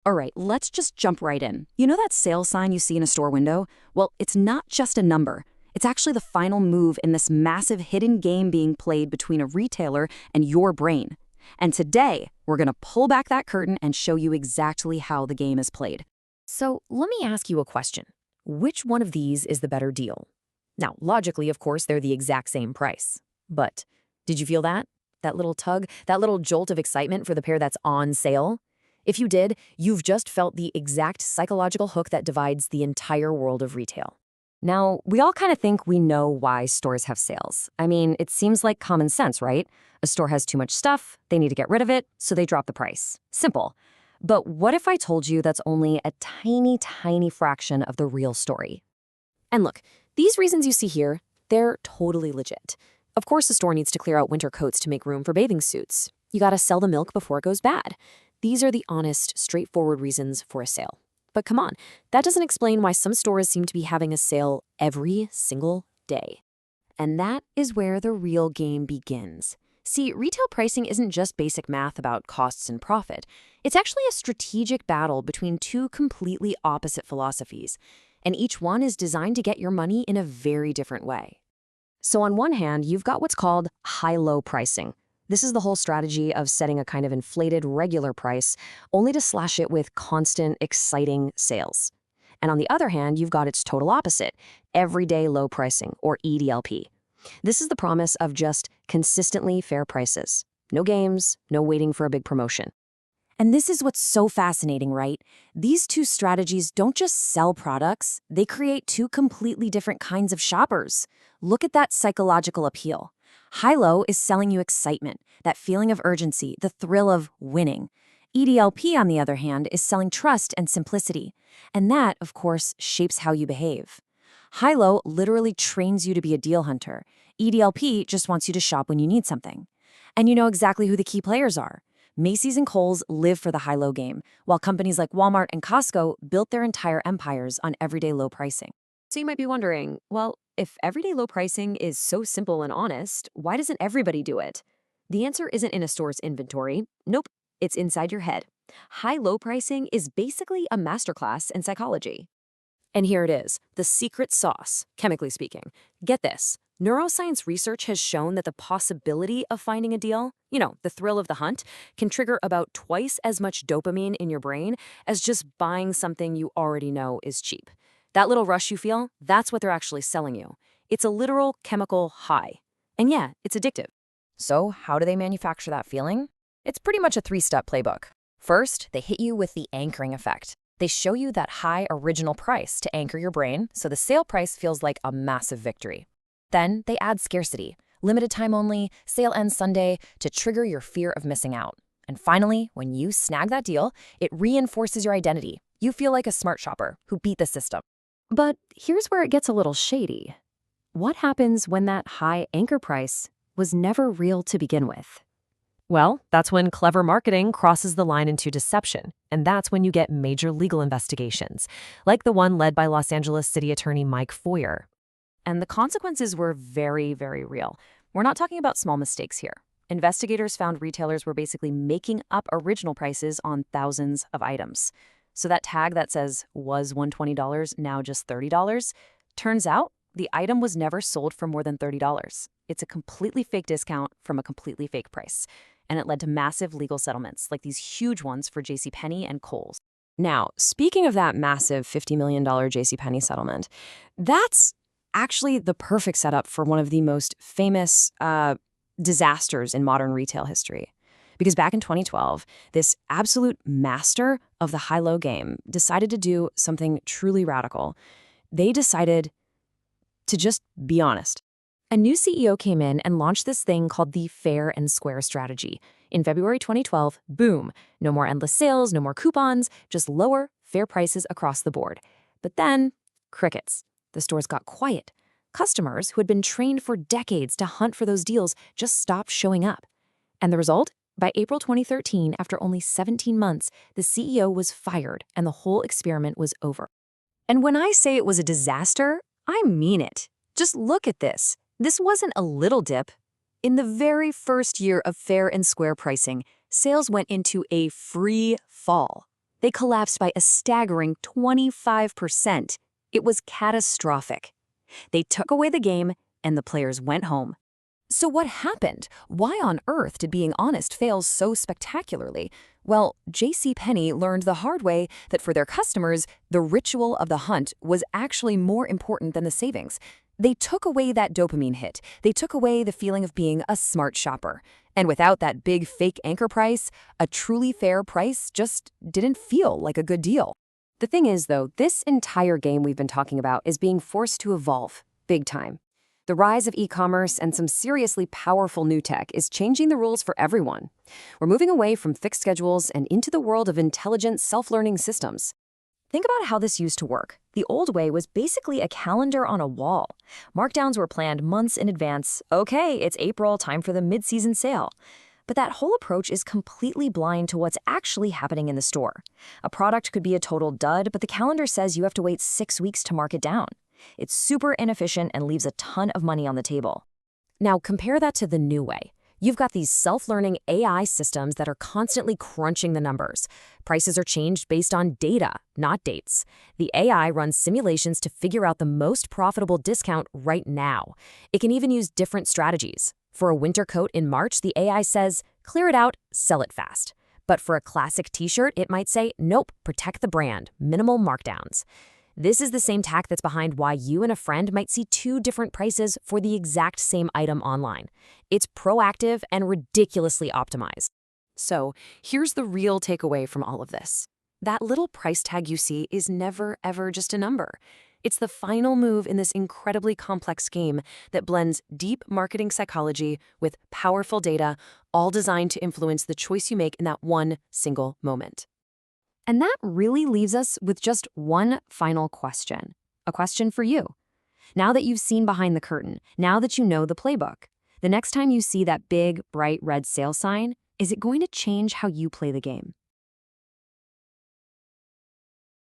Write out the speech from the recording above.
All right, let's just jump right in. You know that sale sign you see in a store window? Well, it's not just a number. It's actually the final move in this massive hidden game being played between a retailer and your brain. And today, we're going to pull back that curtain and show you exactly how the game is played. So let me ask you a question. Which one of these is the better deal? Now, logically, of course, they're the exact same price. But did you feel that? That little tug, that little jolt of excitement for the pair that's on sale? If you did, you've just felt the exact psychological hook that divides the entire world of retail. Now, we all kind of think we know why stores have sales. I mean, it seems like common sense, right? A store has too much stuff, they need to get rid of it, so they drop the price. Simple. But what if I told you that's only a tiny, tiny fraction of the real story? And look, these reasons you see here, they're totally legit. Of course, the store needs to clear out winter coats to make room for bathing suits. You gotta sell the milk before it goes bad. These are the honest, straightforward reasons for a sale. But come on, that doesn't explain why some stores seem to be having a sale every single day. And that is where the real game begins. See, retail pricing isn't just basic math about costs and profit. It's actually a strategic battle between two completely opposite philosophies, and each one is designed to get your money in a very different way. So on one hand, you've got what's called high-low pricing. This is the whole strategy of setting a kind of inflated regular price, only to slash it with constant, exciting sales. And on the other hand, you've got its total opposite, everyday low pricing, or EDLP. This is the promise of just consistently fair prices. No games, no waiting for a big promotion. And this is what's so fascinating, right? These two strategies don't just sell products, they create two completely different kinds of shoppers. Look at that psychological appeal. High-low is selling you excitement, that feeling of urgency, the thrill of winning. EDLP, on the other hand, is selling trust and simplicity. And that, of course, shapes how you behave. High-low literally trains you to be a deal hunter. EDLP just wants you to shop when you need something. And you know exactly who the key players are. Macy's and Kohl's live for the high-low game, while companies like Walmart and Costco built their entire empires on everyday low pricing. So you might be wondering, well, if everyday low pricing is so simple and honest, why doesn't everybody do it? The answer isn't in a store's inventory. Nope, it's inside your head. High-low pricing is basically a masterclass in psychology. And here it is, the secret sauce, chemically speaking. Get this. Neuroscience research has shown that the possibility of finding a deal, the thrill of the hunt, can trigger about twice as much dopamine in your brain as just buying something you already know is cheap. That little rush you feel, that's what they're actually selling you. It's a literal chemical high. And yeah, it's addictive. So how do they manufacture that feeling? It's pretty much a three-step playbook. First, they hit you with the anchoring effect. They show you that high original price to anchor your brain, so the sale price feels like a massive victory. Then they add scarcity, limited time only, sale ends Sunday, to trigger your fear of missing out. And finally, when you snag that deal, it reinforces your identity. You feel like a smart shopper who beat the system. But here's where it gets a little shady. What happens when that high anchor price was never real to begin with? Well, that's when clever marketing crosses the line into deception, and that's when you get major legal investigations, like the one led by Los Angeles City Attorney Mike Foyer. And the consequences were very, very real. We're not talking about small mistakes here. Investigators found retailers were basically making up original prices on thousands of items. So that tag that says was $120, now just $30, turns out the item was never sold for more than $30. It's a completely fake discount from a completely fake price. And it led to massive legal settlements, like these huge ones for JCPenney and Kohl's. Now, speaking of that massive $50 million JCPenney settlement, that's actually the perfect setup for one of the most famous disasters in modern retail history. Because back in 2012, this absolute master of the high-low game decided to do something truly radical. They decided to just be honest. A new CEO came in and launched this thing called the Fair and Square strategy. In February 2012, boom, no more endless sales, no more coupons, just lower, fair prices across the board. But then, crickets. The stores got quiet. Customers who had been trained for decades to hunt for those deals just stopped showing up. And the result? By April 2013, after only 17 months, the CEO was fired and the whole experiment was over. And when I say it was a disaster, I mean it. Just look at this. This wasn't a little dip. In the very first year of fair and square pricing, sales went into a free fall. They collapsed by a staggering 25%. It was catastrophic. They took away the game, and the players went home. So what happened? Why on earth did being honest fail so spectacularly? Well, JCPenney learned the hard way that for their customers, the ritual of the hunt was actually more important than the savings. They took away that dopamine hit. They took away the feeling of being a smart shopper. And without that big fake anchor price, a truly fair price just didn't feel like a good deal. The thing is, though, this entire game we've been talking about is being forced to evolve, big time. The rise of e-commerce and some seriously powerful new tech is changing the rules for everyone. We're moving away from fixed schedules and into the world of intelligent, self-learning systems. Think about how this used to work. The old way was basically a calendar on a wall. Markdowns were planned months in advance. Okay, it's April, time for the mid-season sale. But that whole approach is completely blind to what's actually happening in the store. A product could be a total dud, but the calendar says you have to wait 6 weeks to mark it down. It's super inefficient and leaves a ton of money on the table. Now compare that to the new way. You've got these self-learning AI systems that are constantly crunching the numbers. Prices are changed based on data, not dates. The AI runs simulations to figure out the most profitable discount right now. It can even use different strategies. For a winter coat in March, the AI says, clear it out, sell it fast. But for a classic t-shirt, it might say, nope, protect the brand, minimal markdowns. This is the same tack that's behind why you and a friend might see 2 different prices for the exact same item online. It's proactive and ridiculously optimized. So here's the real takeaway from all of this. That little price tag you see is never, ever just a number. It's the final move in this incredibly complex game that blends deep marketing psychology with powerful data, all designed to influence the choice you make in that one single moment. And that really leaves us with just one final question. A question for you. Now that you've seen behind the curtain, now that you know the playbook, the next time you see that big, bright red sale sign, is it going to change how you play the game?